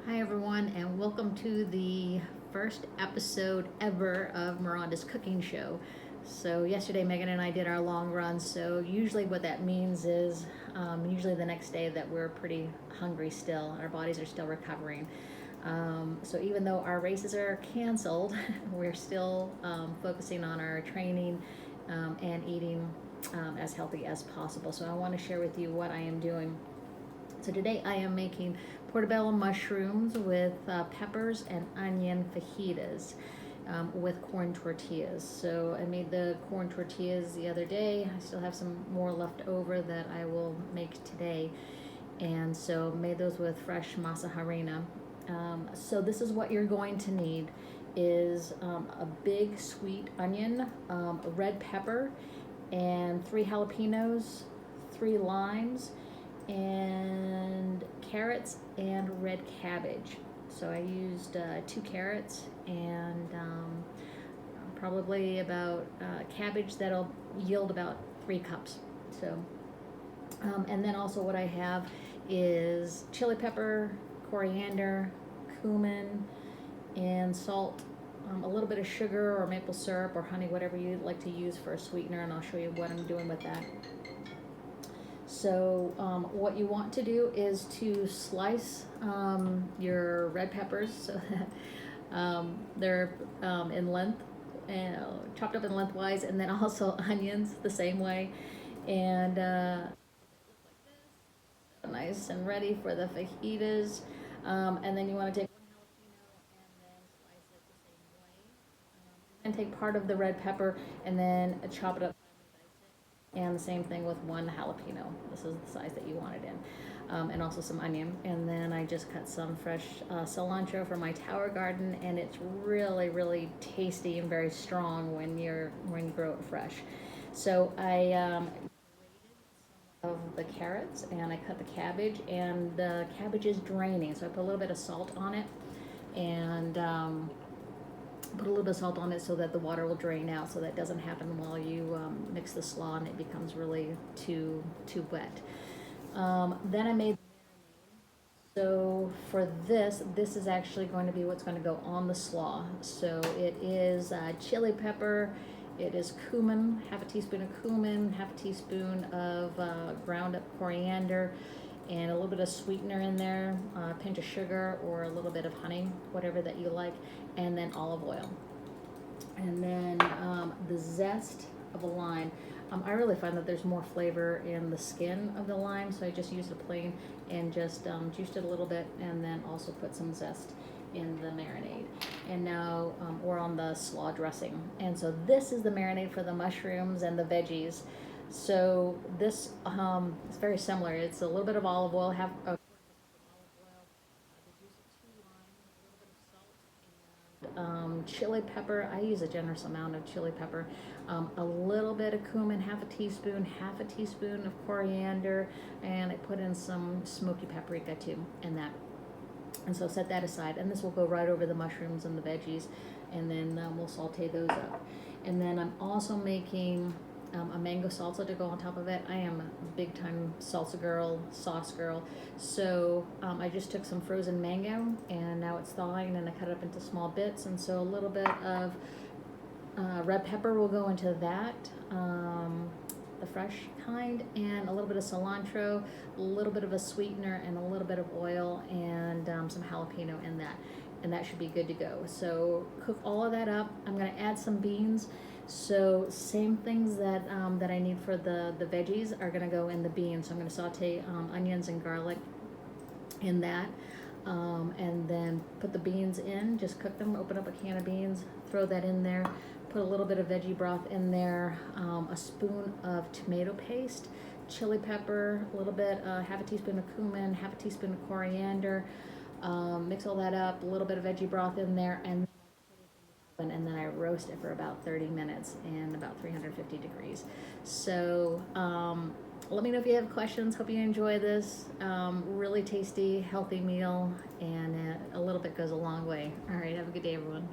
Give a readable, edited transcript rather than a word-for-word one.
Hi everyone, and welcome to the first episode ever of Miranda's cooking show. So yesterday Megan and I did our long run, so usually what that means is usually the next day that we're pretty hungry still. Our bodies are still recovering. So even though our races are canceled, we're still focusing on our training and eating as healthy as possible. So I want to share with you what I am doing. So today I am making portobello mushrooms with peppers and onion fajitas with corn tortillas. So I made the corn tortillas the other day. I still have some more left over that I will make today. And so made those with fresh masa harina. So this is what you're going to need is a big sweet onion, a red pepper, and 3 jalapenos, 3 limes, and carrots and red cabbage. So I used 2 carrots and probably about cabbage that'll yield about 3 cups. So, and then also what I have is chili pepper, coriander, cumin, and salt, a little bit of sugar or maple syrup or honey, whatever you'd like to use for a sweetener, and I'll show you what I'm doing with that. So what you want to do is to slice your red peppers so that they're in length, chopped up in lengthwise, and then also onions the same way. And nice and ready for the fajitas. And then you want to take 1 jalapeno and then slice it the same way. And take part of the red pepper and then chop it up. And the same thing with 1 jalapeno. This is the size that you want it in. And also some onion. And then I just cut some fresh cilantro from my tower garden, and it's really, really tasty and very strong when you grow it fresh. So I of the carrots and I cut the cabbage, and the cabbage is draining, so I put a little bit of salt on it, and put a little bit of salt on it so that the water will drain out, so that doesn't happen while you mix the slaw and it becomes really too wet. Then I made, so for this is actually going to be what's going to go on the slaw. So it is chili pepper, it is cumin, half a teaspoon of cumin, half a teaspoon of ground up coriander, and a little bit of sweetener in there, a pinch of sugar or a little bit of honey, whatever that you like, and then olive oil. And then the zest of a lime. I really find that there's more flavor in the skin of the lime, so I just used a plain and just juiced it a little bit, and then also put some zest in the marinade. And now we're on the slaw dressing. And so this is the marinade for the mushrooms and the veggies. So this is very similar. It's a little bit of olive oil, half a chili pepper. I use a generous amount of chili pepper, a little bit of cumin, half a teaspoon of coriander, and I put in some smoky paprika too, and that. And so set that aside, and this will go right over the mushrooms and the veggies, and then we'll saute those up. And then I'm also making a mango salsa to go on top of it. I am a big time salsa girl, sauce girl. So I just took some frozen mango, and now it's thawing, and I cut it up into small bits. And so a little bit of red pepper will go into that, the fresh kind, and a little bit of cilantro, a little bit of a sweetener, and a little bit of oil, and some jalapeno in that. And that should be good to go. So cook all of that up. I'm gonna add some beans. So same things that I need for the veggies are gonna go in the beans. So I'm gonna saute onions and garlic in that, and then put the beans in. Just cook them. Open up a can of beans, throw that in there. Put a little bit of veggie broth in there. A spoon of tomato paste, chili pepper, a little bit, half a teaspoon of cumin, half a teaspoon of coriander. Mix all that up. A little bit of veggie broth in there, and then I roast it for about 30 minutes in about 350 degrees. So let me know if you have questions. Hope you enjoy this. Really tasty, healthy meal, and a little bit goes a long way. All right, have a good day, everyone.